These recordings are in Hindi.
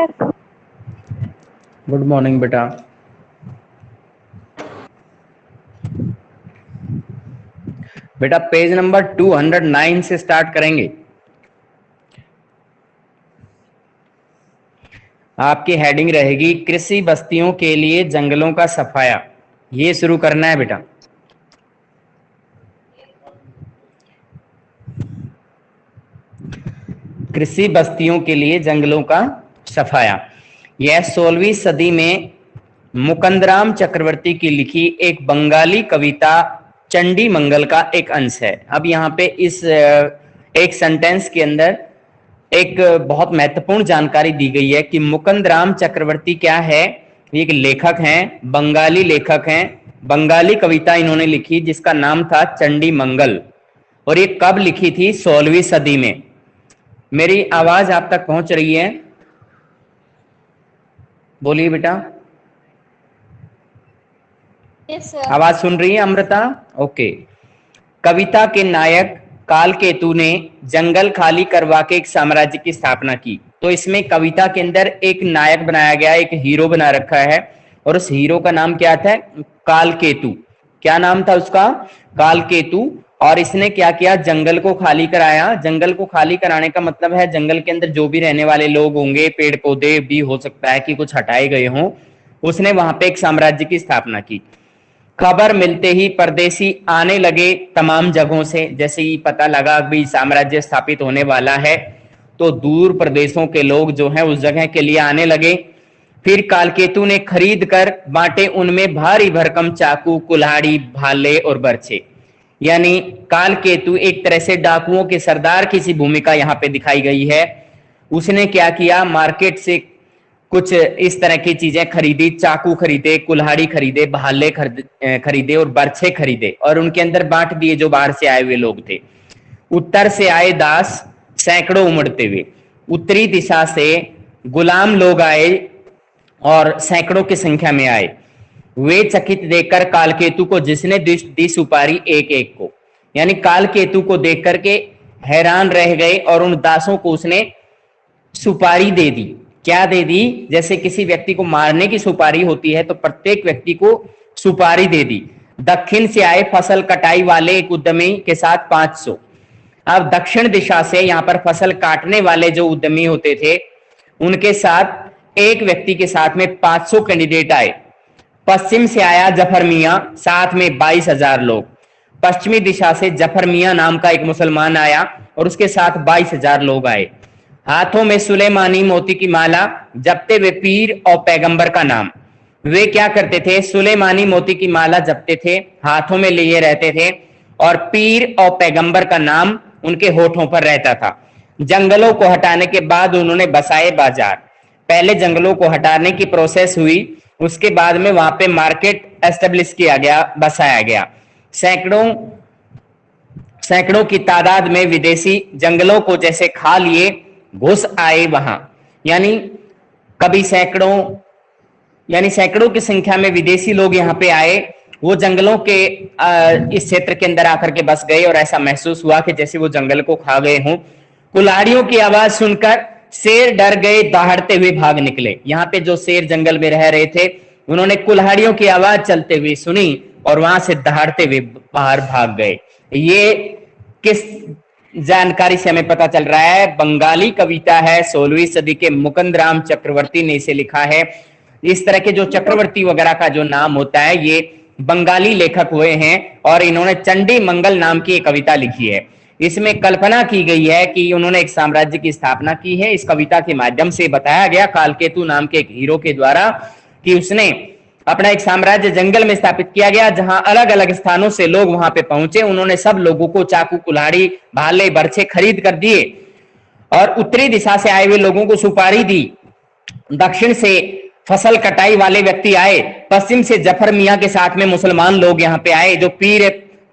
सर। गुड मॉर्निंग बेटा। बेटा पेज नंबर 209 से स्टार्ट करेंगे। आपकी हेडिंग रहेगी कृषि बस्तियों के लिए जंगलों का सफाया। ये शुरू करना है बेटा। कृषि बस्तियों के लिए जंगलों का सफाया। यह 16वीं सदी में मुकंदराम चक्रवर्ती की लिखी एक बंगाली कविता चंडी मंगल का एक अंश है। अब यहाँ पे इस एक सेंटेंस के अंदर एक बहुत महत्वपूर्ण जानकारी दी गई है कि मुकंदराम चक्रवर्ती क्या है। एक लेखक हैं, बंगाली लेखक हैं, बंगाली कविता इन्होंने लिखी जिसका नाम था चंडी मंगल, और ये कब लिखी थी? 16वीं सदी में। मेरी आवाज आप तक पहुंच रही है? बोलिए बेटा। Yes sir. आवाज सुन रही है अमृता? ओके। कविता के नायक कालकेतु ने जंगल खाली करवा के एक साम्राज्य की स्थापना की। तो इसमें कविता के अंदर एक नायक बनाया गया, एक हीरो बना रखा है, और उस हीरो का नाम क्या था? कालकेतु। क्या नाम था उसका? कालकेतु। और इसने क्या किया? जंगल को खाली कराया। जंगल को खाली कराने का मतलब है जंगल के अंदर जो भी रहने वाले लोग होंगे, पेड़ पौधे भी हो सकता है कि कुछ हटाए गए हों, उसने वहां पे एक साम्राज्य की स्थापना की। खबर मिलते ही परदेसी आने लगे तमाम जगहों से। जैसे ही पता लगा भी साम्राज्य स्थापित होने वाला है तो दूर प्रदेशों के लोग जो हैं उस जगह के लिए आने लगे। फिर कालकेतु ने खरीद कर बांटे उनमें भारी भरकम चाकू, कुल्हाड़ी, भाले और बर्छे। यानी कालकेतु एक तरह से डाकुओं के सरदार की सी भूमिका यहाँ पे दिखाई गई है। उसने क्या किया? मार्केट से कुछ इस तरह की चीजें खरीदी, चाकू खरीदे, कुल्हाड़ी खरीदे, भाले खरीदे और बर्छे खरीदे, और उनके अंदर बांट दिए जो बाहर से आए हुए लोग थे। उत्तर से आए दास सैकड़ों उमड़ते हुए। उत्तरी दिशा से गुलाम लोग आए और सैकड़ों की संख्या में आए। वे चकित देखकर कालकेतु को जिसने दी सुपारी एक एक को, यानी कालकेतु को देख करके हैरान रह गए और उन दासों को उसने सुपारी दे दी। क्या दे दी? जैसे किसी व्यक्ति को मारने की सुपारी होती है तो प्रत्येक व्यक्ति को सुपारी दे दी। दक्षिण से आए फसल कटाई वाले एक उद्यमी के साथ 500। अब दक्षिण दिशा से यहां पर फसल काटने वाले जो उद्यमी होते थे उनके साथ एक व्यक्ति के साथ में 500 कैंडिडेट आए। पश्चिम से आया जफर मियां, साथ में 22,000 लोग। पश्चिमी दिशा से जफर मियां नाम का एक मुसलमान आया और उसके साथ 22,000 लोग आए। हाथों में सुलेमानी मोती की माला, जपते हुए पीर और पैगंबर का नाम। वे क्या करते थे? सुलेमानी मोती की माला जपते थे, हाथों में लिए रहते थे, और पीर और पैगंबर का नाम उनके होठों पर रहता था। जंगलों को हटाने के बाद उन्होंने बसाए बाजार। पहले जंगलों को हटाने की प्रोसेस हुई, उसके बाद में वहां पे मार्केट एस्टेब्लिश किया गया, बसाया गया। सैकड़ों की तादाद में विदेशी जंगलों को जैसे खा लिए घुस आए वहां। यानी कभी सैकड़ों की संख्या में विदेशी लोग यहाँ पे आए। वो जंगलों के इस क्षेत्र के अंदर आकर के बस गए और ऐसा महसूस हुआ कि जैसे वो जंगल को खा गए हों। कुल्हाड़ियों की आवाज सुनकर शेर डर गए, दहाड़ते हुए भाग निकले। यहाँ पे जो शेर जंगल में रह रहे थे उन्होंने कुल्हाड़ियों की आवाज चलते हुए सुनी और वहां से दहाड़ते हुए बाहर भाग गए। ये किस जानकारी से हमें पता चल रहा है? बंगाली कविता है, 16वीं सदी के मुकंदराम चक्रवर्ती ने इसे लिखा है। इस तरह के जो चक्रवर्ती वगैरह का जो नाम होता है ये बंगाली लेखक हुए हैं और इन्होंने चंडी मंगल नाम की एक कविता लिखी है। इसमें कल्पना की गई है कि उन्होंने एक साम्राज्य की स्थापना की है। इस कविता के माध्यम से बताया गया कालकेतु नाम के एक हीरो के द्वारा कि उसने अपना एक साम्राज्य जंगल में स्थापित किया गया, जहां अलग अलग स्थानों से लोग वहां पे पहुंचे। उन्होंने सब लोगों को चाकू, कुल्हाड़ी, भाले, बर्छे खरीद कर दिए और उत्तरी दिशा से आए हुए लोगों को सुपारी दी। दक्षिण से फसल कटाई वाले व्यक्ति आए। पश्चिम से जफर मियां के साथ में मुसलमान लोग यहाँ पे आए जो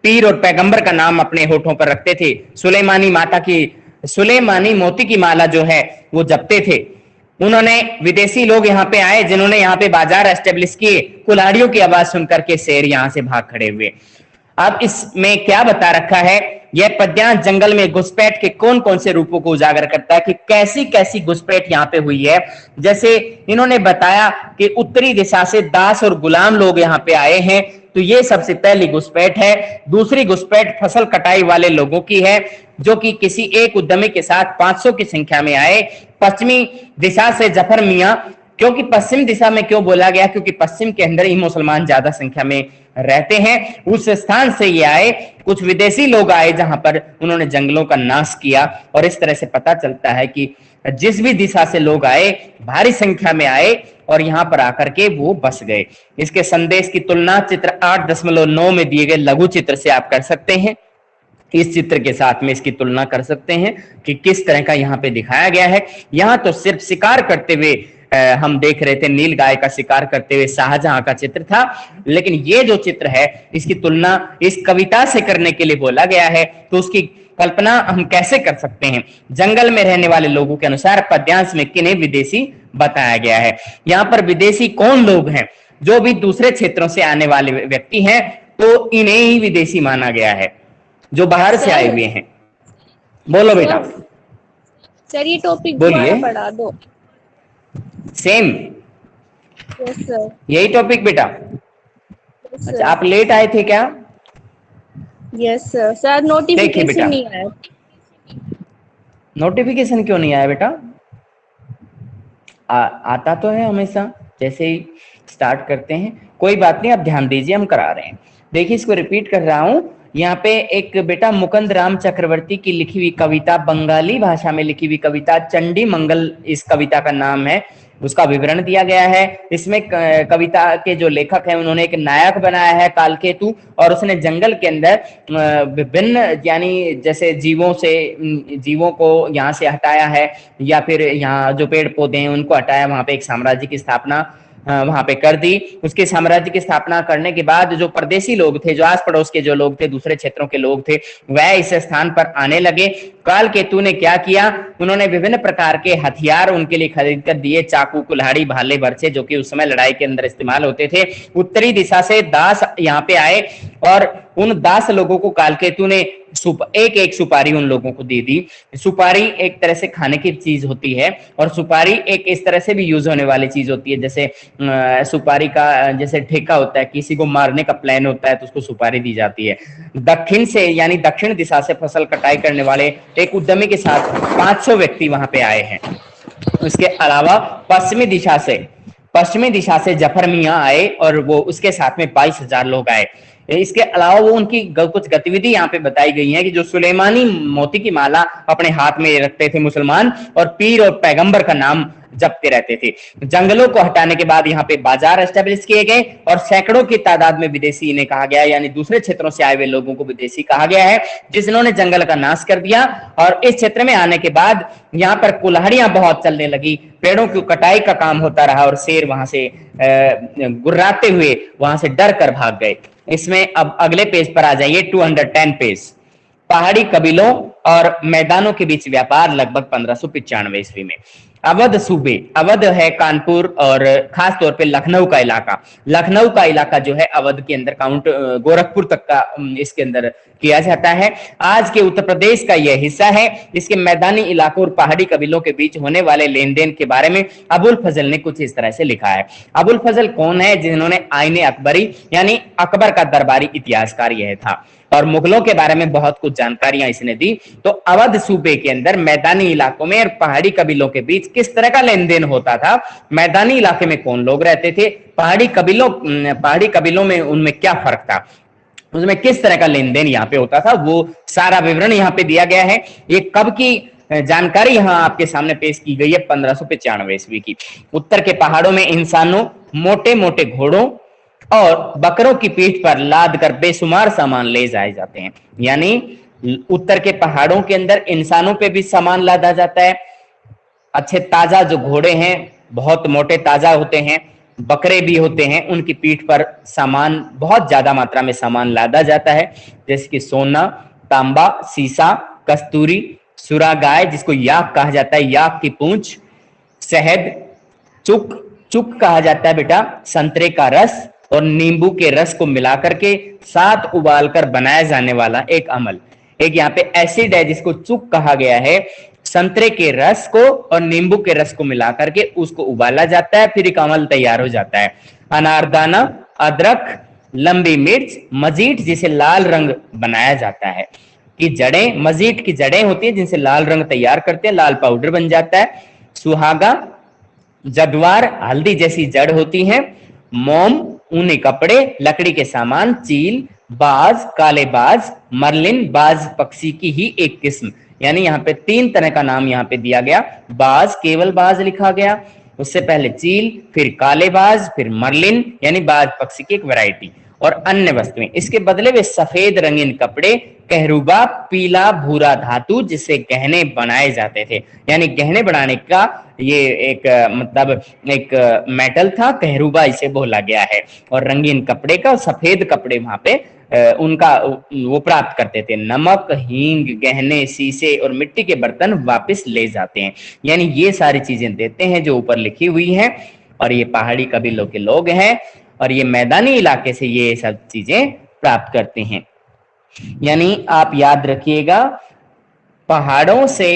पीर और पैगंबर का नाम अपने होठों पर रखते थे। सुलेमानी मोती की माला जो है वो जपते थे। उन्होंने विदेशी लोग यहाँ पे आए जिन्होंने यहाँ पे बाजार एस्टेब्लिश किए। कुल्हाड़ियों की आवाज सुनकर के शेर यहाँ से भाग खड़े हुए। अब इसमें क्या बता रखा है? यह पद्यांश जंगल में घुसपैठ के कौन कौन से रूपों को उजागर करता है कि कैसी कैसी घुसपैठ यहाँ पे हुई है। जैसे इन्होंने बताया कि उत्तरी दिशा से दास और गुलाम लोग यहाँ पे आए हैं, तो ये सबसे पहली घुसपैठ है। दूसरी घुसपैठ फसल कटाई वाले लोगों की है, जो कि किसी एक उद्यमी के साथ 500 की संख्या में आए। पश्चिमी दिशा से जफर मियां, क्योंकि पश्चिम दिशा में क्यों बोला गया, क्योंकि पश्चिम के अंदर ही मुसलमान ज्यादा संख्या में रहते हैं, उस स्थान से ये आए। कुछ विदेशी लोग आए जहां पर उन्होंने जंगलों का नाश किया, और इस तरह से पता चलता है कि जिस भी दिशा से लोग आए भारी संख्या में आए और यहां पर आकर के वो बस गए। इसके संदेश की तुलना चित्र 8.9 में दिए गए लघु चित्र से आप कर सकते हैं। इस चित्र के साथ में इसकी तुलना कर सकते हैं कि किस तरह का यहाँ पे दिखाया गया है। यहाँ तो सिर्फ शिकार करते हुए हम देख रहे थे, नील गाय का शिकार करते हुए शाहजहां का चित्र था, लेकिन ये जो चित्र है इसकी तुलना इस कविता से करने के लिए बोला गया है। तो उसकी कल्पना हम कैसे कर सकते हैं। जंगल में रहने वाले लोगों के अनुसार पद्यांश में किन्हें विदेशी बताया गया है। यहाँ पर विदेशी कौन लोग हैं, जो भी दूसरे क्षेत्रों से आने वाले व्यक्ति हैं, तो इन्हें ही विदेशी माना गया है, जो बाहर से आए हुए हैं। बोलो बेटा। सर ये टॉपिक बोलिए। पढ़ा दो। सेम। Yes sir. यही टॉपिक बेटा। अच्छा, आप लेट आए थे क्या? Yes sir. सर नोटिफिकेशन नहीं आया। नोटिफिकेशन क्यों नहीं आया बेटा? आता तो है हमेशा जैसे ही स्टार्ट करते हैं। कोई बात नहीं, आप ध्यान दीजिए, हम करा रहे हैं। देखिए, इसको रिपीट कर रहा हूं। यहाँ पे एक बेटा मुकुंद राम चक्रवर्ती की लिखी हुई कविता, बंगाली भाषा में लिखी हुई कविता चंडी मंगल इस कविता का नाम है, उसका विवरण दिया गया है। इसमें कविता के जो लेखक हैं उन्होंने एक नायक बनाया है कालकेतु, और उसने जंगल के अंदर विभिन्न यानी जैसे जीवों को यहाँ से हटाया है, या फिर यहाँ जो पेड़ पौधे हैं उनको हटाया, वहां पे एक साम्राज्य की स्थापना वहां पे कर दी। उसके साम्राज्य की स्थापना करने के बाद जो परदेशी लोग थे, जो आस पड़ोस के जो लोग थे, दूसरे क्षेत्रों के लोग थे, वह इस स्थान पर आने लगे। कालकेतु ने क्या किया, उन्होंने विभिन्न प्रकार के हथियार उनके लिए खरीद कर दिए, चाकू, कुल्हाड़ी, भाले, बर्छे, जो कि उस समय लड़ाई के अंदर इस्तेमाल होते थे। उत्तरी दिशा से दास यहाँ पे आए, और उन दास लोगों को कालकेतु ने एक एक सुपारी उन लोगों को दे दी। सुपारी एक तरह से खाने की चीज होती है, और सुपारी एक इस तरह से भी यूज होने वाली चीज होती है। जैसे सुपारी का जैसे ठेका होता है, किसी को मारने का प्लान होता है तो उसको सुपारी दी जाती है। दक्षिण से यानी दक्षिण दिशा से फसल कटाई करने वाले एक उद्यमी के साथ 500 व्यक्ति वहां पे आए हैं। उसके अलावा पश्चिमी दिशा से जफर मियां आए, और वो उसके साथ में 22,000 लोग आए। इसके अलावा वो उनकी कुछ गतिविधि यहाँ पे बताई गई है कि जो सुलेमानी मोती की माला अपने हाथ में रखते थे मुसलमान, और पीर और पैगंबर का नाम जपते रहते थे। जंगलों को हटाने के बाद यहाँ पे बाजार एस्टेब्लिश किए गए, और सैकड़ों की तादाद में विदेशी इन्हें कहा गया है, यानी दूसरे क्षेत्रों से आए हुए लोगों को विदेशी कहा गया है, जिन्होंने जंगल का नाश कर दिया। और इस क्षेत्र में आने के बाद यहाँ पर कुल्हाड़ियां बहुत चलने लगी, पेड़ों की कटाई का काम होता रहा, और शेर वहां से गुर्राते हुए वहां से डर कर भाग गए। इसमें अब अगले पेज पर आ जाइए, 210 पेज। पहाड़ी कबीलों और मैदानों के बीच व्यापार लगभग 1595 ईस्वी में। अवध सूबे, अवध है कानपुर और खास तौर पे लखनऊ का इलाका। लखनऊ का इलाका जो है अवध के अंदर काउंट गोरखपुर तक का इसके अंदर किया जाता है। आज के उत्तर प्रदेश का यह हिस्सा है। इसके मैदानी इलाकों और पहाड़ी कबीलों के बीच होने वाले लेन देन के बारे में अबुल फजल ने कुछ इस तरह से लिखा है। अबुल फजल कौन है? जिन्होंने आईने अकबरी यानी अकबर का दरबारी इतिहासकार यह था, और मुगलों के बारे में बहुत कुछ जानकारियां इसने दी। तो अवध सूबे के अंदर मैदानी इलाकों में और पहाड़ी कबीलों के बीच किस तरह का लेन देन होता था, मैदानी इलाके में कौन लोग रहते थे, पहाड़ी कबीलों में उनमें क्या फर्क था, उसमें किस तरह का लेन देन यहाँ पे होता था, वो सारा विवरण यहाँ पे दिया गया है। ये कब की जानकारी यहाँ आपके सामने पेश की गई है? 1595 ईस्वी की। उत्तर के पहाड़ों में इंसानों, मोटे मोटे घोड़ों और बकरों की पीठ पर लाद कर बेशुमार सामान ले जाए जाते हैं। यानी उत्तर के पहाड़ों के अंदर इंसानों पे भी सामान लादा जाता है। अच्छे ताजा जो घोड़े हैं बहुत मोटे ताजा होते हैं, बकरे भी होते हैं, उनकी पीठ पर सामान, बहुत ज्यादा मात्रा में सामान लादा जाता है, जैसे कि सोना, तांबा, सीसा, कस्तूरी, सुरा गाय जिसको याक कहा जाता है, याक की पूंछ, शहद, चुक कहा जाता है बेटा, संतरे का रस और नींबू के रस को मिलाकर के साथ उबालकर बनाया जाने वाला एक अमल। एक यहाँ पे एसिड है जिसको चूक कहा गया है। संतरे के रस को और नींबू के रस को मिला करके उसको उबाला जाता है, फिर एक अमल तैयार हो जाता है। अनारदाना, अदरक, लंबी मिर्च, मजीठ जिसे लाल रंग बनाया जाता है, कि जड़ें, मजीठ की जड़ें होती है जिनसे लाल रंग तैयार करते हैं, लाल पाउडर बन जाता है। सुहागा, जद्वार, हल्दी जैसी जड़ होती है। मोम, ऊनी कपड़े, लकड़ी के सामान, चील, बाज, काले बाज, मरलिन, बाज पक्षी की ही एक किस्म। यानी यहाँ पे 3 तरह का नाम यहाँ पे दिया गया। बाज, केवल बाज लिखा गया, उससे पहले चील, फिर काले बाज, फिर मरलिन यानी बाज पक्षी की एक वैरायटी, और अन्य वस्तुएं। इसके बदले वे सफेद रंगीन कपड़े, कहरुबा, पीला भूरा धातु जिससे गहने बनाए जाते थे। यानी गहने बनाने का ये एक मतलब एक मेटल था, कहरुबा इसे बोला गया है। और रंगीन कपड़े का, सफेद कपड़े वहां पे उनका वो प्राप्त करते थे। नमक, हींग, गहने, शीशे और मिट्टी के बर्तन वापस ले जाते हैं। यानी ये सारी चीजें देते हैं जो ऊपर लिखी हुई है। और ये पहाड़ी कबीलों के लोग हैं और ये मैदानी इलाके से ये सब चीजें प्राप्त करते हैं। यानी आप याद रखिएगा, पहाड़ों से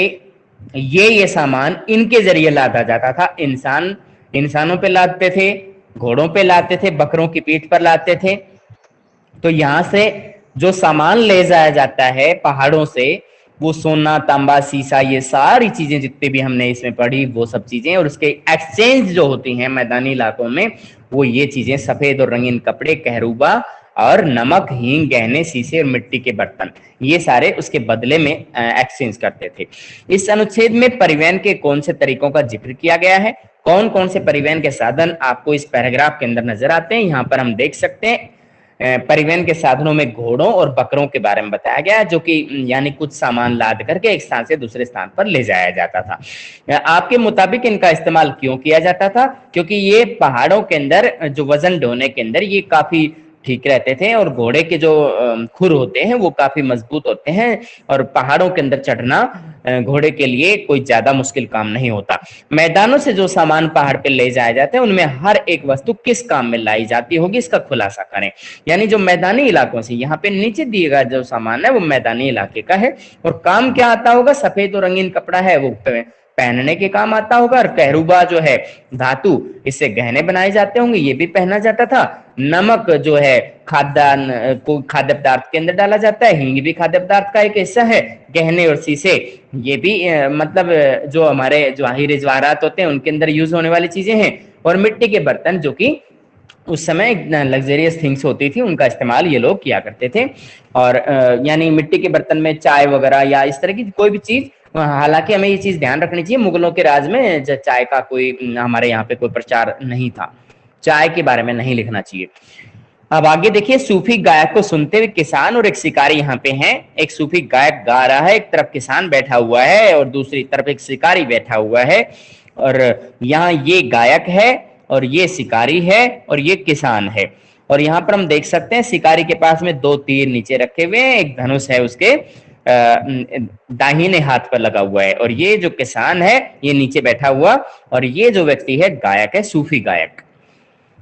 ये सामान इनके जरिए लादा जाता था। इंसानों पे लादते थे, घोड़ों पे लाते थे, बकरों की पीठ पर लाते थे। तो यहां से जो सामान ले जाया जाता है पहाड़ों से, वो सोना, तांबा, शीशा, ये सारी चीजें जितने भी हमने इसमें पढ़ी वो सब चीजें, और उसके एक्सचेंज जो होती हैं मैदानी इलाकों में, वो ये चीजें सफेद और रंगीन कपड़े, कहरुबा और नमक, हींग, गहने, शीशे और मिट्टी के बर्तन, ये सारे उसके बदले में एक्सचेंज करते थे। इस अनुच्छेद में परिवहन के कौन से तरीकों का जिक्र किया गया है? कौन कौन से परिवहन के साधन आपको इस पैराग्राफ के अंदर नजर आते हैं? यहाँ पर हम देख सकते हैं परिवहन के साधनों में घोड़ों और बकरों के बारे में बताया गया, जो कि यानी कुछ सामान लाद करके एक स्थान से दूसरे स्थान पर ले जाया जाता था। आपके मुताबिक इनका इस्तेमाल क्यों किया जाता था? क्योंकि ये पहाड़ों के अंदर जो वजन ढोने के अंदर ये काफी ठीक रहते थे, और घोड़े के जो खुर होते हैं वो काफी मजबूत होते हैं, और पहाड़ों के अंदर चढ़ना घोड़े के लिए कोई ज्यादा मुश्किल काम नहीं होता। मैदानों से जो सामान पहाड़ पे ले जाए जाते हैं उनमें हर एक वस्तु किस काम में लाई जाती होगी, इसका खुलासा करें। यानी जो मैदानी इलाकों से, यहाँ पे नीचे दिए गए जो सामान है वो मैदानी इलाके का है, और काम क्या आता होगा? सफेद और रंगीन कपड़ा है वो पहनने के काम आता होगा, और कहरुबा जो है धातु, इससे गहने बनाए जाते होंगे, ये भी पहना जाता था। नमक जो है खाद्यान्न को खाद्य पदार्थ के अंदर डाला जाता है, हींग भी खाद्य पदार्थ का एक हिस्सा है। गहने और शीशे ये भी मतलब जो हमारे जवाहिर जवाहरात होते हैं उनके अंदर यूज होने वाली चीजें हैं। और मिट्टी के बर्तन जो कि उस समय लग्जरियस थिंग्स होती थी, उनका इस्तेमाल ये लोग किया करते थे। और यानी मिट्टी के बर्तन में चाय वगैरह या इस तरह की कोई भी चीज, हालांकि हमें ये चीज ध्यान रखनी चाहिए, मुगलों के राज में चाय का कोई हमारे यहाँ पे कोई प्रचार नहीं था, चाय के बारे में नहीं लिखना चाहिए। अब आगे देखिए, सूफी गायक को सुनते हुए किसान और एक शिकारी यहाँ पे हैं। एक सूफी गायक गा रहा है, एक तरफ किसान बैठा हुआ है और दूसरी तरफ एक शिकारी बैठा हुआ है। और यहाँ ये गायक है और ये शिकारी है और ये किसान है। और यहाँ पर हम देख सकते हैं शिकारी के पास में 2 तीर नीचे रखे हुए हैं, एक धनुष है उसके दाहिने हाथ पर लगा हुआ है, और ये जो किसान है ये नीचे बैठा हुआ, और ये जो व्यक्ति है गायक है, सूफी गायक।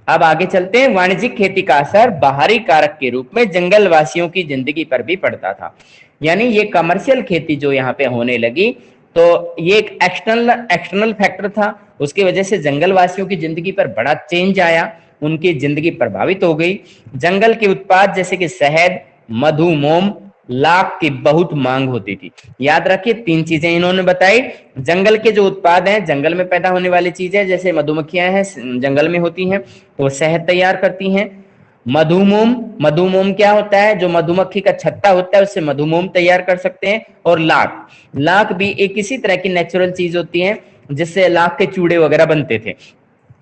अब आगे चलते हैं। वाणिज्यिक खेती का असर बाहरी कारक के रूप में जंगल वासियों की जिंदगी पर भी पड़ता था। यानी ये कमर्शियल खेती जो यहाँ पे होने लगी, तो ये एक एक्सटर्नल फैक्टर था, उसकी वजह से जंगल वासियों की जिंदगी पर बड़ा चेंज आया, उनकी जिंदगी प्रभावित हो गई। जंगल के उत्पाद जैसे कि शहद, मधु, मोम, लाख की बहुत मांग होती थी। याद रखिए 3 चीजें इन्होंने बताई। जंगल के जो उत्पाद हैं, जंगल में पैदा होने वाली चीजें, जैसे मधुमक्खियां हैं जंगल में होती हैं, वो शहद तैयार करती हैं। मधुमोम, मधुमोम क्या होता है? जो मधुमक्खी का छत्ता होता है उससे मधुमोम तैयार कर सकते हैं। और लाख, लाख भी एक इसी तरह की नेचुरल चीज होती है जिससे लाख के चूड़े वगैरह बनते थे।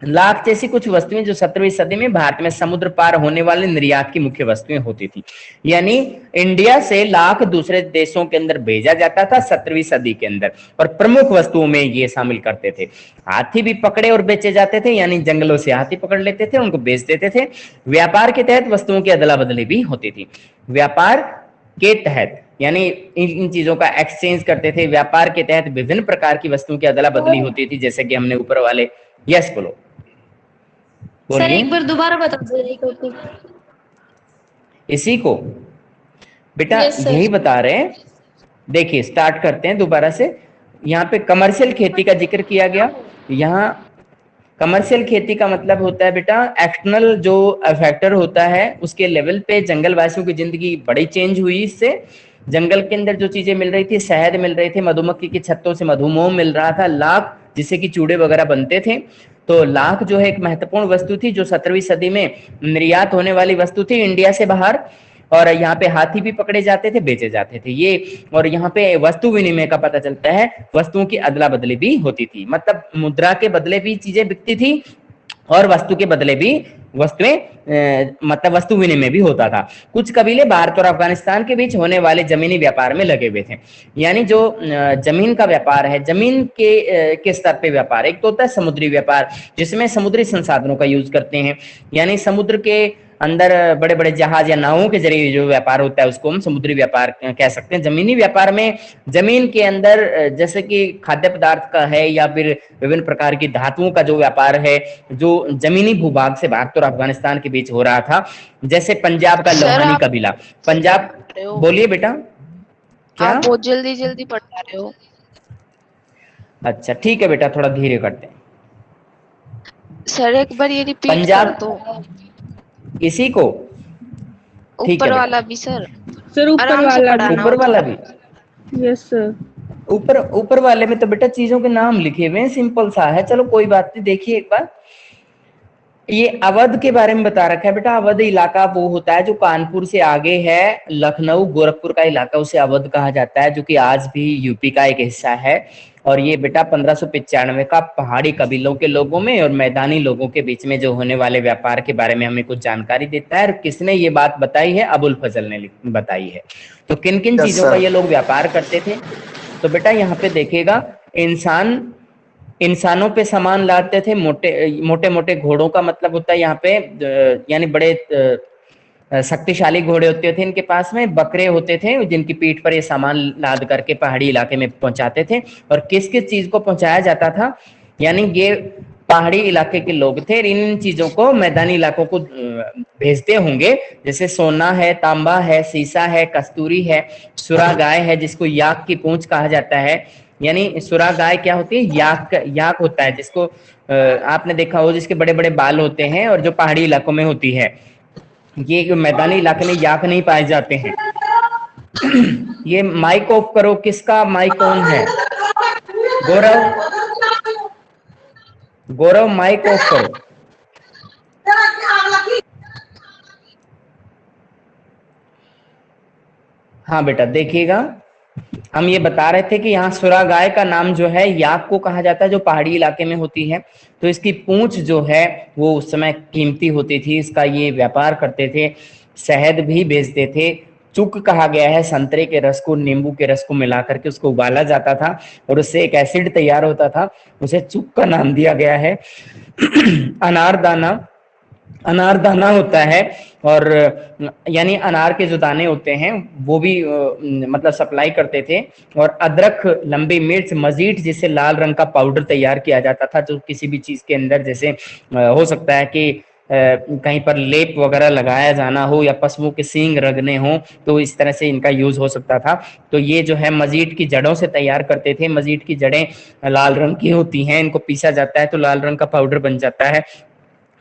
लाख जैसी कुछ वस्तुएं जो 17वीं सदी में भारत में समुद्र पार होने वाले निर्यात की मुख्य वस्तुएं होती थी। यानी इंडिया से लाख दूसरे देशों के अंदर भेजा जाता था 17वीं सदी के अंदर, और प्रमुख वस्तुओं में ये शामिल करते थे। हाथी भी पकड़े और बेचे जाते थे, यानी जंगलों से हाथी पकड़ लेते थे, उनको बेच देते थे। व्यापार के तहत वस्तुओं की अदला बदली भी होती थी। व्यापार के तहत यानी इन चीजों का एक्सचेंज करते थे। व्यापार के तहत विभिन्न प्रकार की वस्तुओं की अदला बदली होती थी, जैसे कि हमने ऊपर वाले, यस बोलो। सर एक बार दोबारा बता दीजिए। इसी को बेटा Yes, sir. यही बता रहे हैं देखिए स्टार्ट करते हैं दोबारा से। यहाँ पे कमर्शियल खेती का जिक्र किया गया। यहाँ कमर्शियल खेती का मतलब होता है बेटा एक्सटर्नल जो फैक्टर होता है उसके लेवल पे जंगल वासियों की जिंदगी बड़ी चेंज हुई इससे। जंगल के अंदर जो चीजें मिल रही थी, शहद मिल रहे थे, मधुमक्खी की छत्तों से मधुमोम मिल रहा था, लाख जिससे कि चूड़े वगैरह बनते थे। तो लाख जो है एक महत्वपूर्ण वस्तु थी जो 17वीं सदी में निर्यात होने वाली वस्तु थी इंडिया से बाहर। और यहाँ पे हाथी भी पकड़े जाते थे, बेचे जाते थे ये। और यहाँ पे वस्तु विनिमय का पता चलता है, वस्तुओं की अदला बदली भी होती थी, मतलब मुद्रा के बदले भी चीजें बिकती थी और वस्तु के बदले भी वस्तुएं मतलब वस्तु विनिमय भी होता था। कुछ कबीले भारत और अफगानिस्तान के बीच होने वाले जमीनी व्यापार में लगे हुए थे। यानी जो जमीन का व्यापार है, जमीन के स्तर पे व्यापार, एक तो होता है समुद्री व्यापार जिसमें समुद्री संसाधनों का यूज करते हैं, यानी समुद्र के अंदर बड़े बड़े जहाज या नावों के जरिए जो व्यापार होता है उसको हम समुद्री व्यापार कह सकते हैं। जमीनी व्यापार में जमीन के अंदर जैसे कि खाद्य पदार्थ का है या फिर विभिन्न प्रकार की धातुओं का जो व्यापार है, जो जमीनी भूभाग से भारत और अफगानिस्तान के बीच हो रहा था। जैसे पंजाब का सर लोहानी आप कबीला, पंजाब, रहे हो, बोलिए बेटा क्या? आप बहुत जल्दी जल्दी पढ़ा रहे हो। अच्छा ठीक है बेटा, थोड़ा धीरे करते हैं। सर एक बार ये रिपीट कर पंजाब दो, इसी को, ठीक है ऊपर बेटा। वाला भी सर, सर ऊपर आराम से वाला भी। पढ़ाना ऊपर होता वाला है। भी? Yes sir. ऊपर वाले में तो बेटा चीजों के नाम लिखे हुए हैं, सिंपल सा है। चलो कोई बात नहीं, देखिए एक बार ये अवध के बारे में बता रखा है बेटा। अवध इलाका वो होता है जो कानपुर से आगे है, लखनऊ गोरखपुर का इलाका, उसे अवध कहा जाता है, जो कि आज भी यूपी का एक हिस्सा है। और ये बेटा 1595 का पहाड़ी कबीलों के लोगों में और मैदानी लोगों के बीच में जो होने वाले व्यापार के बारे में हमें कुछ जानकारी देता है। और किसने ये बात बताई है? अबुल फजल ने बताई है। तो किन किन चीजों का ये लोग व्यापार करते थे? तो बेटा यहाँ पे देखिएगा, इंसानों पे सामान लाते थे। मोटे मोटे घोड़ों का मतलब होता है यहाँ पे यानी बड़े शक्तिशाली घोड़े होते थे इनके पास में। बकरे होते थे जिनकी पीठ पर ये सामान लाद करके पहाड़ी इलाके में पहुंचाते थे। और किस किस चीज को पहुंचाया जाता था, यानी ये पहाड़ी इलाके के लोग थे, इन चीजों को मैदानी इलाकों को भेजते होंगे। जैसे सोना है, तांबा है, सीसा है, कस्तूरी है, सुरा गाय है जिसको याक की पूंछ कहा जाता है। यानी सुरा गाय क्या होती है? याक होता है जिसको आपने देखा हो, जिसके बड़े बड़े बाल होते हैं और जो पहाड़ी इलाकों में होती है। ये मैदानी इलाके में याक नहीं पाए जाते हैं। ये माइक ऑफ करो, किसका माइक ऑन है? गौरव, गौरव माइक ऑफ करो। हाँ बेटा देखिएगा, हम ये बता रहे थे कि यहाँ सुरा गाय का नाम जो है याक को कहा जाता है, जो पहाड़ी इलाके में होती है। तो इसकी पूंछ जो है वो उस समय कीमती होती थी, इसका ये व्यापार करते थे। शहद भी बेचते थे। चुक कहा गया है संतरे के रस को नींबू के रस को मिला करके उसको उबाला जाता था और उससे एक एसिड तैयार होता था, उसे चुक का नाम दिया गया है। अनारदाना, अनारदाना होता है और यानी अनार के जो दाने होते हैं वो भी मतलब सप्लाई करते थे। और अदरक, लंबी मिर्च, मजीठ जिससे लाल रंग का पाउडर तैयार किया जाता था, जो किसी भी चीज के अंदर जैसे हो सकता है कि कहीं पर लेप वगैरह लगाया जाना हो या पशुओं के सींग रगने हो, तो इस तरह से इनका यूज हो सकता था। तो ये जो है मजीठ की जड़ों से तैयार करते थे। मजीठ की जड़ें लाल रंग की होती हैं, इनको पीसा जाता है तो लाल रंग का पाउडर बन जाता है।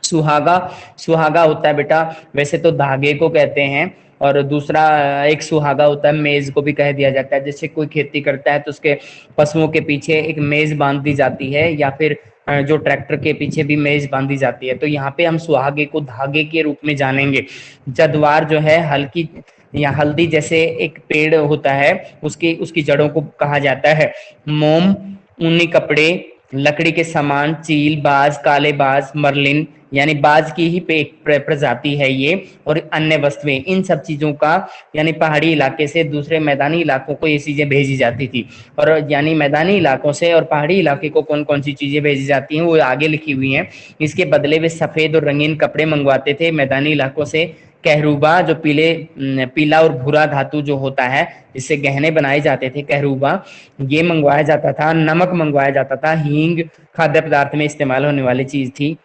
सुहागा, सुहागा होता है बेटा, वैसे तो धागे को कहते हैं, और दूसरा एक सुहागा होता है, मेज को भी कह दिया जाता है। जैसे कोई खेती करता है तो उसके पशुओं के पीछे एक मेज बांध दी जाती है, या फिर जो ट्रैक्टर के पीछे भी मेज बांधी जाती है। तो यहाँ पे हम सुहागे को धागे के रूप में जानेंगे। जद्वार जो है हल्की या हल्दी जैसे एक पेड़ होता है, उसकी जड़ों को कहा जाता है। मोम, ऊनी कपड़े, लकड़ी के सामान, चील, बाज, काले बाज, मरलिन यानी बाज की ही प्रजाति है ये, और अन्य वस्तुएं, इन सब चीजों का यानी पहाड़ी इलाके से दूसरे मैदानी इलाकों को ये चीजें भेजी जाती थी। और यानी मैदानी इलाकों से और पहाड़ी इलाके को कौन कौन सी चीजें भेजी जाती हैं वो आगे लिखी हुई हैं। इसके बदले वे सफेद और रंगीन कपड़े मंगवाते थे मैदानी इलाकों से। कहरूबा, जो पीला और भूरा धातु जो होता है जिससे गहने बनाए जाते थे, कहरूबा, ये मंगवाया जाता था। नमक मंगवाया जाता था। हींग खाद्य पदार्थ में इस्तेमाल होने वाली चीज थी।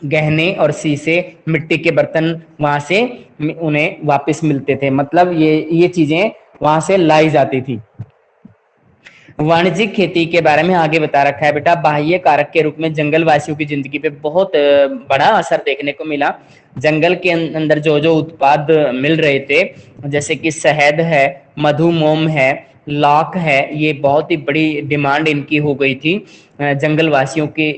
गहने और शीशे, मिट्टी के बर्तन वहां से उन्हें वापस मिलते थे। मतलब ये चीजें वहां से लाई जाती थी। वाणिज्यिक खेती के बारे में आगे बता रखा है बेटा, बाह्य कारक के रूप में जंगल वासियों की जिंदगी पे बहुत बड़ा असर देखने को मिला। जंगल के अंदर जो जो उत्पाद मिल रहे थे, जैसे कि शहद है, मधुमोम है, लाख है, ये बहुत ही बड़ी डिमांड इनकी हो गई थी। जंगल वासियों की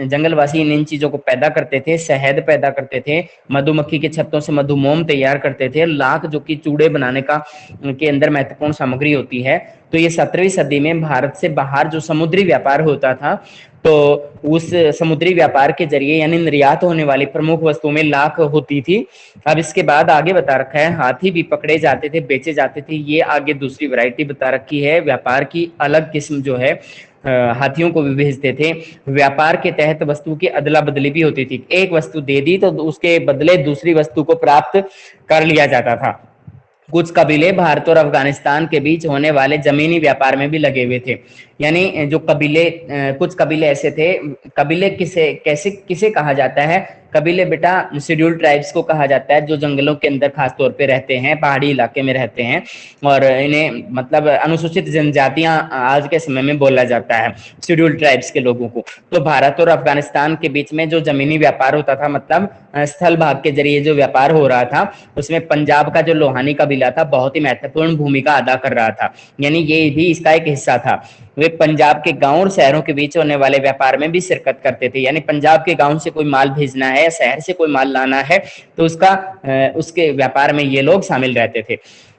जंगल वासी इन चीजों को पैदा करते थे, शहद पैदा करते थे, मधुमक्खी के छत्तों से मधुमोम तैयार करते थे, लाख जो कि चूड़े बनाने का के अंदर महत्वपूर्ण सामग्री होती है। तो ये 17वीं सदी में भारत से बाहर जो समुद्री व्यापार होता था, तो उस समुद्री व्यापार के जरिए यानी निर्यात होने वाली प्रमुख वस्तुओं में लाख होती थी। अब इसके बाद आगे बता रखा है, हाथी भी पकड़े जाते थे, बेचे जाते थे। ये आगे दूसरी वैरायटी बता रखी है, व्यापार की अलग किस्म जो है, हाथियों को भी भेजते थे। व्यापार के तहत वस्तु की अदला बदली भी होती थी, एक वस्तु दे दी तो उसके बदले दूसरी वस्तु को प्राप्त कर लिया जाता था। कुछ कबीले भारत और अफगानिस्तान के बीच होने वाले जमीनी व्यापार में भी लगे हुए थे। यानी जो कबीले, कुछ कबीले ऐसे थे, कबीले किसे कहा जाता है? कबीले बेटा शेड्यूल्ड ट्राइब्स को कहा जाता है, जो जंगलों के अंदर खास तौर पे रहते हैं, पहाड़ी इलाके में रहते हैं, और इन्हें मतलब अनुसूचित जनजातियां आज के समय में बोला जाता है, शेड्यूल्ड ट्राइब्स के लोगों को। तो भारत और अफगानिस्तान के बीच में जो जमीनी व्यापार होता था, मतलब स्थल भाग के जरिए जो व्यापार हो रहा था, उसमें पंजाब का जो लोहानी कबीला था बहुत ही महत्वपूर्ण भूमिका अदा कर रहा था। यानी ये भी इसका एक हिस्सा था। वे पंजाब के गांव और शहरों के बीच होने वाले व्यापार में भी शिरकत करते थे। यानी पंजाब के गांव से कोई माल भेजना है या शहर से कोई माल लाना है, तो उसके व्यापार में ये लोग शामिल रहते थे।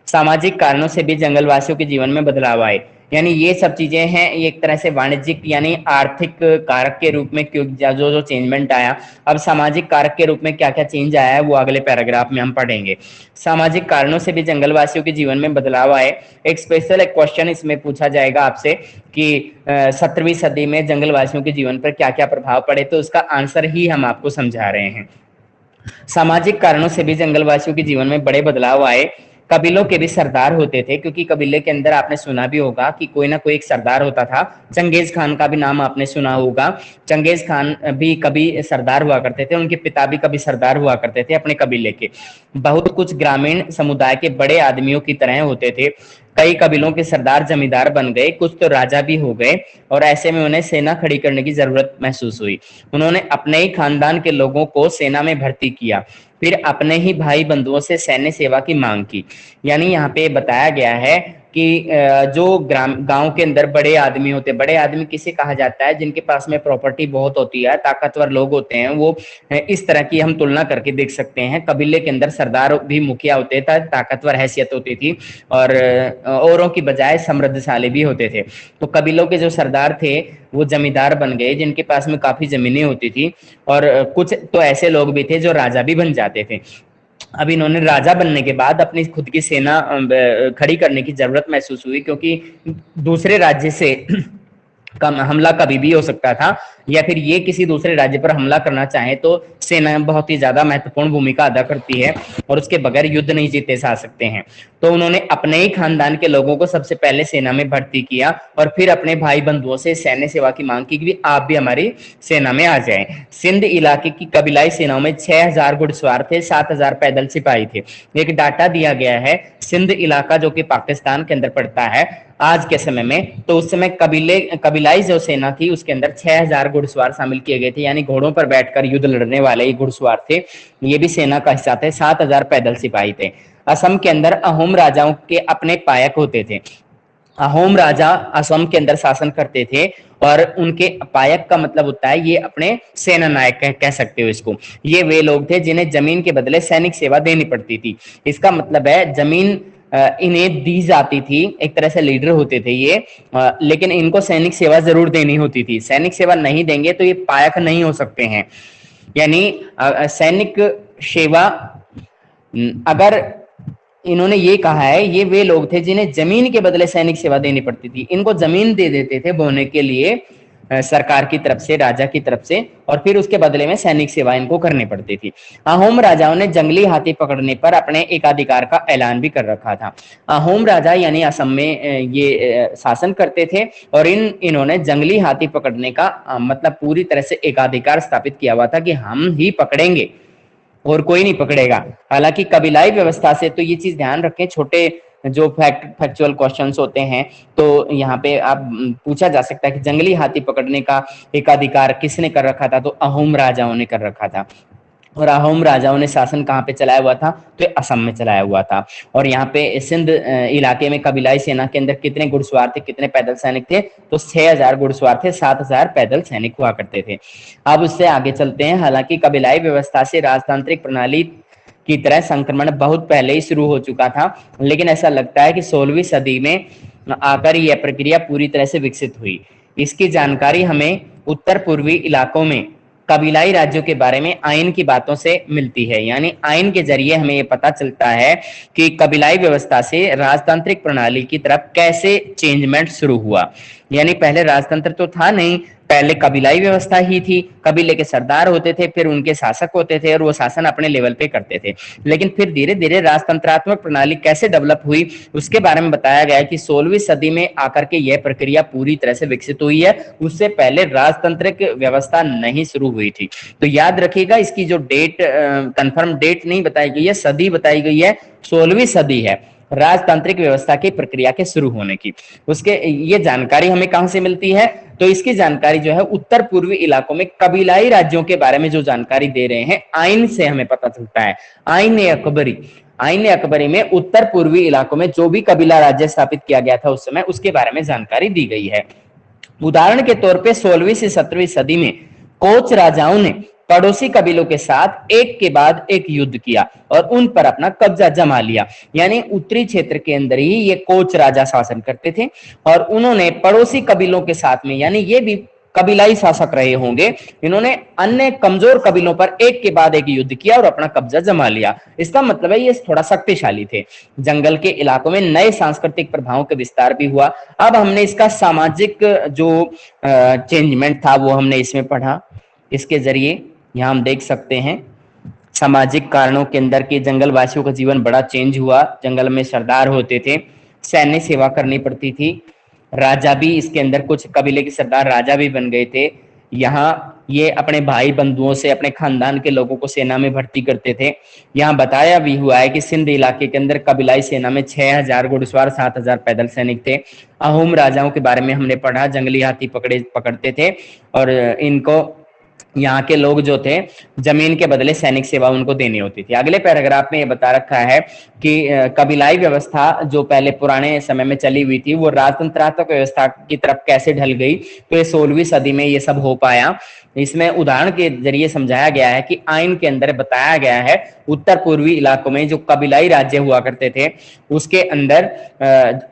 सामाजिक कारणों से भी जंगलवासियों के जीवन में बदलाव आए। यानी ये सब चीजें हैं, ये एक तरह से वाणिज्यिक यानी आर्थिक कारक के रूप में क्यों जो जो चेंजमेंट आया। अब सामाजिक कारक के रूप में क्या क्या चेंज आया है वो अगले पैराग्राफ में हम पढ़ेंगे। सामाजिक कारणों से भी जंगलवासियों के जीवन में बदलाव आए। एक क्वेश्चन इसमें पूछा जाएगा आपसे कि 17वीं सदी में जंगलवासियों के जीवन पर क्या क्या प्रभाव पड़े, तो उसका आंसर ही हम आपको समझा रहे हैं। सामाजिक कारणों से भी जंगलवासियों के जीवन में बड़े बदलाव आए। कबीलों के भी सरदार होते थे, क्योंकि कबीले के अंदर आपने सुना भी होगा कि कोई ना कोई एक सरदार होता था। चंगेज खान का भी नाम आपने सुना होगा। चंगेज खान भी कभी सरदार हुआ करते थे, उनके पिता भी कभी सरदार हुआ करते थे अपने कबीले के। बहुत कुछ ग्रामीण समुदाय के बड़े आदमियों की तरह होते थे। कई कबीलों के सरदार जमींदार बन गए, कुछ तो राजा भी हो गए, और ऐसे में उन्हें सेना खड़ी करने की जरूरत महसूस हुई। उन्होंने अपने ही खानदान के लोगों को सेना में भर्ती किया, फिर अपने ही भाई बंधुओं से सैन्य सेवा की मांग की। यानी यहाँ पे बताया गया है कि जो गांव के अंदर बड़े आदमी होते, बड़े आदमी किसे कहा जाता है? जिनके पास में प्रॉपर्टी बहुत होती है, ताकतवर लोग होते हैं, वो इस तरह की हम तुलना करके देख सकते हैं। कबीले के अंदर सरदार भी मुखिया होते थे, ताकतवर हैसियत होती थी, और औरों की बजाय समृद्धशाली भी होते थे। तो कबीलों के जो सरदार थे वो जमींदार बन गए, जिनके पास में काफी जमीनें होती थी, और कुछ तो ऐसे लोग भी थे जो राजा भी बन जाते थे। अब इन्होंने राजा बनने के बाद अपनी खुद की सेना खड़ी करने की जरूरत महसूस हुई, क्योंकि दूसरे राज्य से हमला कभी भी हो सकता था, या फिर ये किसी दूसरे राज्य पर हमला करना चाहे तो सेना बहुत ही ज्यादा महत्वपूर्ण भूमिका अदा करती है, और उसके बगैर युद्ध नहीं जीते जा सकते हैं। तो उन्होंने अपने ही खानदान के लोगों को सबसे पहले सेना में भर्ती किया, और फिर अपने भाई बंधुओं से सैन्य सेवा की मांग की कि आप भी हमारी सेना में आ जाएं। सिंध इलाके की कबीलाई सेनाओं में 6000 घुड़सवार थे, 7000 पैदल सिपाही थे। एक डाटा दिया गया है, सिंध इलाका जो कि पाकिस्तान के अंदर पड़ता है आज के समय में, तो उस समय कबीलाई जो सेना थी उसके अंदर 6000 घुड़सवार शामिल किए गए थे, यानी घोड़ों पर बैठकर युद्ध लड़ने वाले घुड़सवार थे, ये भी सेना का हिस्सा थे। 7000 पैदल सिपाही थे। असम के अंदर अहोम राजाओं के अपने पायक होते थे। अहोम राजा असम के अंदर शासन करते थे, और उनके पायक का मतलब होता है ये अपने सेना नायक कह सकते हो इसको। ये वे लोग थे जिन्हें जमीन के बदले सैनिक सेवा देनी पड़ती थी। इसका मतलब है जमीन इन्हें दी जाती थी, एक तरह से लीडर होते थे ये, लेकिन इनको सैनिक सेवा जरूर देनी होती थी। सैनिक सेवा नहीं देंगे तो ये पायक नहीं हो सकते हैं। यानी सैनिक सेवा, अगर इन्होंने ये कहा है, ये वे लोग थे जिन्हें जमीन के बदले सैनिक सेवा देनी पड़ती थी। इनको जमीन दे देते थे बोने के लिए सरकार की तरफ से, राजा की तरफ से, और फिर उसके बदले में सैनिक सेवा इनको करनी पड़ती थी। अहोम राजाओं ने जंगली हाथी पकड़ने पर अपने एकाधिकार का ऐलान भी कर रखा था। अहोम राजा यानी असम में ये शासन करते थे, और इन्होंने जंगली हाथी पकड़ने का मतलब पूरी तरह से एकाधिकार स्थापित किया हुआ था कि हम ही पकड़ेंगे और कोई नहीं पकड़ेगा। हालांकि कबीलाई व्यवस्था से, तो ये चीज ध्यान रखें, छोटे जो फैक्चुअल क्वेश्चंस होते हैं, तो यहाँ पे आप पूछा जा सकता है कि जंगली हाथी पकड़ने का एकाधिकार किसने कर रखा था, तो अहोम राजाओं ने कर रखा था। और अहोम राजाओं ने शासन कहाँ पे चलाया हुआ था, तो असम में चलाया हुआ था। और यहाँ पे सिंध इलाके में कबीलाई सेना के अंदर कितने घुड़सवार थे, कितने पैदल सैनिक थे, तो 6000 घुड़सवार थे, 7000 पैदल सैनिक हुआ करते थे। अब उससे आगे चलते हैं। हालांकि कबीलाई व्यवस्था से राजतांत्रिक प्रणाली की तरह संक्रमण बहुत पहले ही शुरू हो चुका था, लेकिन ऐसा लगता है कि 16वीं सदी में आकर यह प्रक्रिया पूरी तरह से विकसित हुई। इसकी जानकारी हमें उत्तर पूर्वी इलाकों में कबीलाई राज्यों के बारे में आइन की बातों से मिलती है। यानी आइन के जरिए हमें ये पता चलता है कि कबीलाई व्यवस्था से राजतांत्रिक प्रणाली की तरफ कैसे चेंजमेंट शुरू हुआ। यानी पहले राजतंत्र तो था नहीं, पहले कबीलाई व्यवस्था ही थी। कबीले के सरदार होते थे, फिर उनके शासक होते थे और वो शासन अपने लेवल पे करते थे। लेकिन फिर धीरे धीरे राजतंत्रात्मक प्रणाली कैसे डेवलप हुई उसके बारे में बताया गया कि 16वीं सदी में आकर के यह प्रक्रिया पूरी तरह से विकसित हुई है। उससे पहले राजतंत्रिक व्यवस्था नहीं शुरू हुई थी। तो याद रखिएगा, इसकी जो डेट कंफर्म डेट नहीं बताई गई है, सदी बताई गई है, 16वीं सदी है राजतांत्रिक व्यवस्था की प्रक्रिया के शुरू होने की। उसके ये जानकारी हमें कहां से मिलती है, तो इसकी जानकारी जो है उत्तर पूर्वी इलाकों में कबीलाई राज्यों के बारे में जो जानकारी दे रहे हैं आइन से हमें पता चलता है। आइन अकबरी में उत्तर पूर्वी इलाकों में जो भी कबीला राज्य स्थापित किया गया था उस समय, उसके बारे में जानकारी दी गई है। उदाहरण के तौर पे 16वीं से 17वीं सदी में कोच राजाओं ने पड़ोसी कबीलों के साथ एक के बाद एक युद्ध किया और उन पर अपना कब्जा जमा लिया। यानी उत्तरी क्षेत्र के अंदर ही ये कोच राजा शासन करते थे और उन्होंने पड़ोसी कबीलों के साथ में, यानी ये भी कबीलाई शासक रहे होंगे, इन्होंने अन्य कमजोर कबीलों पर एक के बाद एक युद्ध किया और अपना कब्जा जमा लिया। इसका मतलब है ये थोड़ा शक्तिशाली थे। जंगल के इलाकों में नए सांस्कृतिक प्रभावों का विस्तार भी हुआ। अब हमने इसका सामाजिक जो चेंजमेंट था वो हमने इसमें पढ़ा। इसके जरिए यहाँ हम देख सकते हैं सामाजिक कारणों के अंदर के जंगल वासियों का जीवन बड़ा चेंज हुआ। जंगल में सरदार होते थे, सैन्य सेवा करनी पड़ती थी, राजा भी इसके अंदर, कुछ कबीले के सरदार राजा भी बन गए थे। यहाँ ये अपने भाई बंधुओं से, अपने खानदान के लोगों को सेना में भर्ती करते थे। यहाँ बताया भी हुआ है कि सिंध इलाके के अंदर कबीलाई सेना में 6000 घुड़सवार, 7000 पैदल सैनिक थे। अहोम राजाओं के बारे में हमने पढ़ा, जंगली हाथी पकड़ते थे और इनको यहाँ के लोग जो थे जमीन के बदले सैनिक सेवा उनको देनी होती थी। अगले पैराग्राफ में ये बता रखा है कि कबीलाई व्यवस्था जो पहले पुराने समय में चली हुई थी वो राजतंत्रात्मक व्यवस्था की तरफ कैसे ढल गई। तो ये 16वीं सदी में ये सब हो पाया। इसमें उदाहरण के जरिए समझाया गया है कि आइन के अंदर बताया गया है उत्तर पूर्वी इलाकों में जो कबीलाई राज्य हुआ करते थे उसके अंदर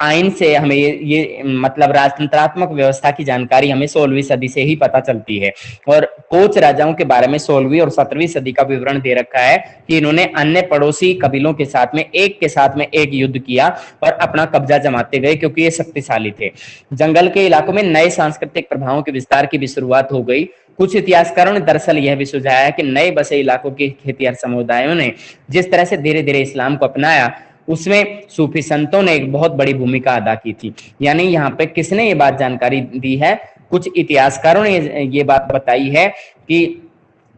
आइन से हमें ये मतलब राजतंत्रात्मक व्यवस्था की जानकारी हमें 16वीं सदी से ही पता चलती है। और कोच राजाओं के बारे में 16वीं और 17वीं सदी का विवरण दे रखा है कि इन्होंने अन्य पड़ोसी कबीलों के साथ में एक युद्ध किया और अपना कब्जा जमाते गए क्योंकि ये शक्तिशाली थे। जंगल के इलाकों में नए सांस्कृतिक प्रभावों के विस्तार की भी शुरुआत हो गई। कुछ इतिहासकारों ने दरअसल यह भी सुझाया है कि नए बसे इलाकों के खेतिहर समुदायों ने जिस तरह से धीरे धीरे इस्लाम को अपनाया उसमें सूफी संतों ने एक बहुत बड़ी भूमिका अदा की थी। यानी यहाँ पे किसने ये बात जानकारी दी है, कुछ इतिहासकारों ने ये बात बताई है कि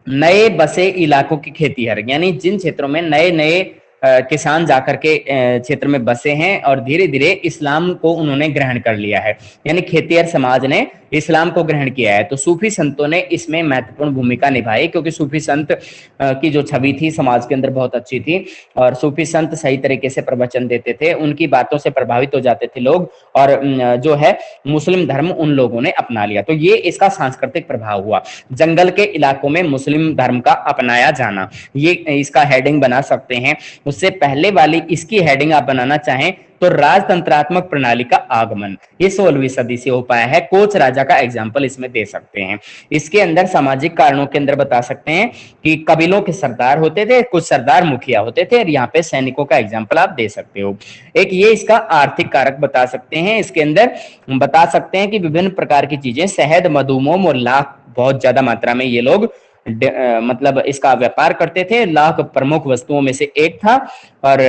नए बसे इलाकों के खेतिहर, यानी जिन क्षेत्रों में नए नए किसान जाकर के क्षेत्र में बसे हैं और धीरे धीरे इस्लाम को उन्होंने ग्रहण कर लिया है, यानी खेतिहर समाज ने इस्लाम को ग्रहण किया है। तो सूफी संतों ने इसमें महत्वपूर्ण भूमिका निभाई क्योंकि सूफी संत की जो छवि थी समाज के अंदर बहुत अच्छी थी और सूफी संत सही तरीके से प्रवचन देते थे, उनकी बातों से प्रभावित हो जाते थे लोग और जो है मुस्लिम धर्म उन लोगों ने अपना लिया। तो ये इसका सांस्कृतिक प्रभाव हुआ, जंगल के इलाकों में मुस्लिम धर्म का अपनाया जाना। ये इसका हेडिंग बना सकते हैं। उससे पहले वाली इसकी हेडिंग आप बनाना चाहें तो राजतंत्रात्मक प्रणाली का आगमन, ये 16वीं सदी से हो पाया है। कोच राजा का एग्जाम्पल इसमें दे सकते हैं। इसके अंदर सामाजिक कारणों के अंदर बता सकते हैं कि कबीलों के सरदार होते थे, कुछ सरदार मुखिया होते थे और यहाँ पे सैनिकों का एग्जाम्पल आप दे सकते हो। एक ये इसका आर्थिक कारक बता सकते हैं। इसके अंदर बता सकते हैं कि विभिन्न प्रकार की चीजें, शहद, मधुमोम और लाख, बहुत ज्यादा मात्रा में ये लोग मतलब इसका व्यापार करते थे। लाख प्रमुख वस्तुओं में से एक था और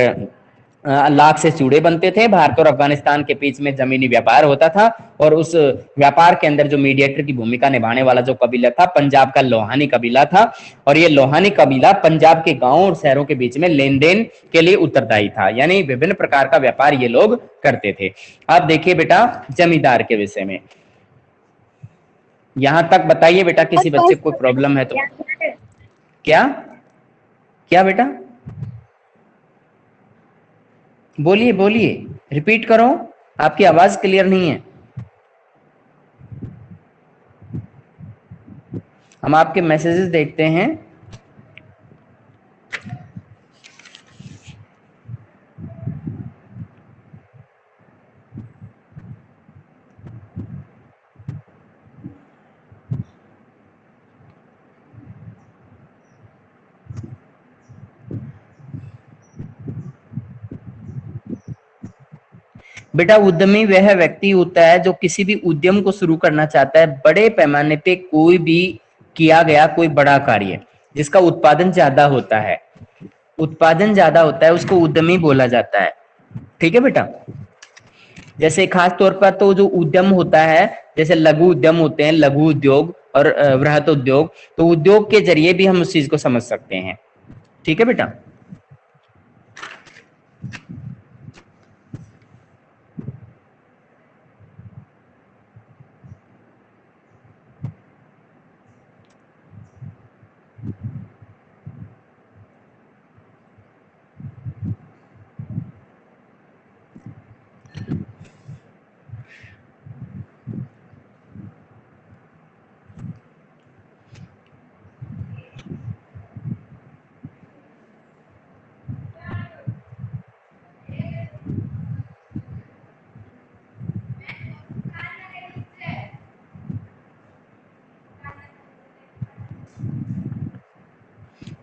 लाख से चूड़े बनते थे। भारत और अफगानिस्तान के बीच में जमीनी व्यापार होता था और उस व्यापार के अंदर जो मीडिएटर की भूमिका निभाने वाला जो कबीला था, पंजाब का लोहानी कबीला था। और ये लोहानी कबीला पंजाब के गांवों और शहरों के बीच में लेन देन के लिए उत्तरदायी था, यानी विभिन्न प्रकार का व्यापार ये लोग करते थे। अब देखिए बेटा जमींदार के विषय में, यहां तक बताइए बेटा, किसी बच्चे को कोई प्रॉब्लम है तो। क्या क्या बेटा, बोलिए बोलिए, रिपीट करो, आपकी आवाज क्लियर नहीं है। हम आपके मैसेजेस देखते हैं। बेटा उद्यमी वह व्यक्ति होता है जो किसी भी उद्यम को शुरू करना चाहता है, बड़े पैमाने पे कोई भी किया गया कोई बड़ा कार्य जिसका उत्पादन ज्यादा होता है, उत्पादन ज्यादा होता है, उसको उद्यमी बोला जाता है। ठीक है बेटा, जैसे खास तौर पर तो जो उद्यम होता है, जैसे लघु उद्यम होते हैं, लघु उद्योग और वृहत उद्योग, तो उद्योग के जरिए भी हम उस चीज को समझ सकते हैं। ठीक है बेटा,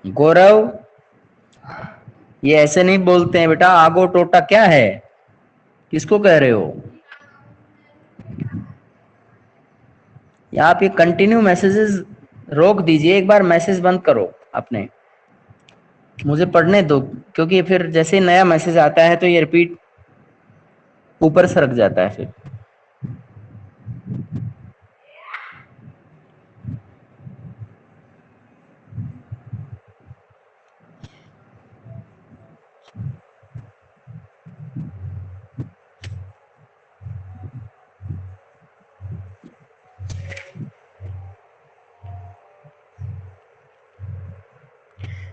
गौरव ये ऐसे नहीं बोलते हैं बेटा, आगो टोटा क्या है, किसको कह रहे हो? या आप ये कंटिन्यू मैसेजेस रोक दीजिए, एक बार मैसेज बंद करो अपने, मुझे पढ़ने दो, क्योंकि फिर जैसे नया मैसेज आता है तो ये रिपीट ऊपर सरक जाता है फिर।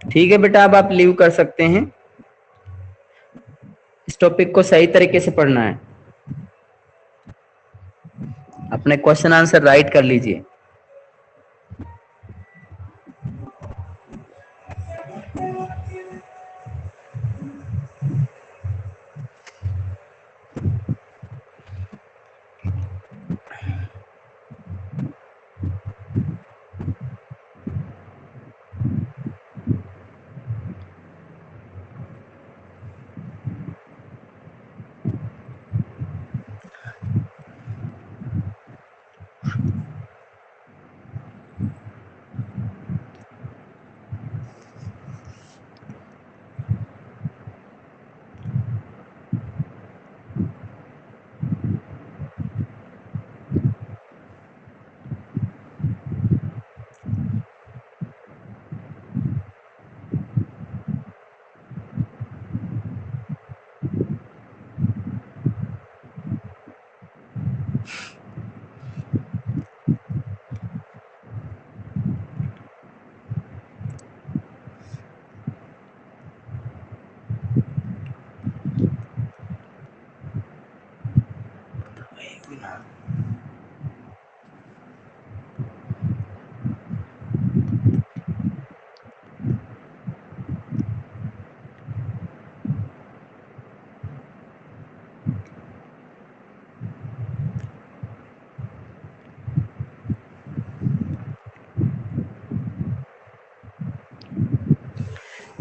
ठीक है बेटा, अब आप लीव कर सकते हैं, इस टॉपिक को सही तरीके से पढ़ना है, अपने क्वेश्चन आंसर राइट कर लीजिए।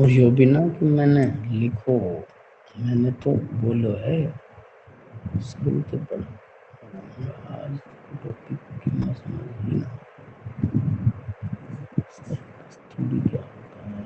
और यो भी ना कि मैंने लिखो, मैंने तो बोलो है शुरू तो पढ़ा, आज टॉपिक की मैं समझ ही ना थोड़ी क्या होता है।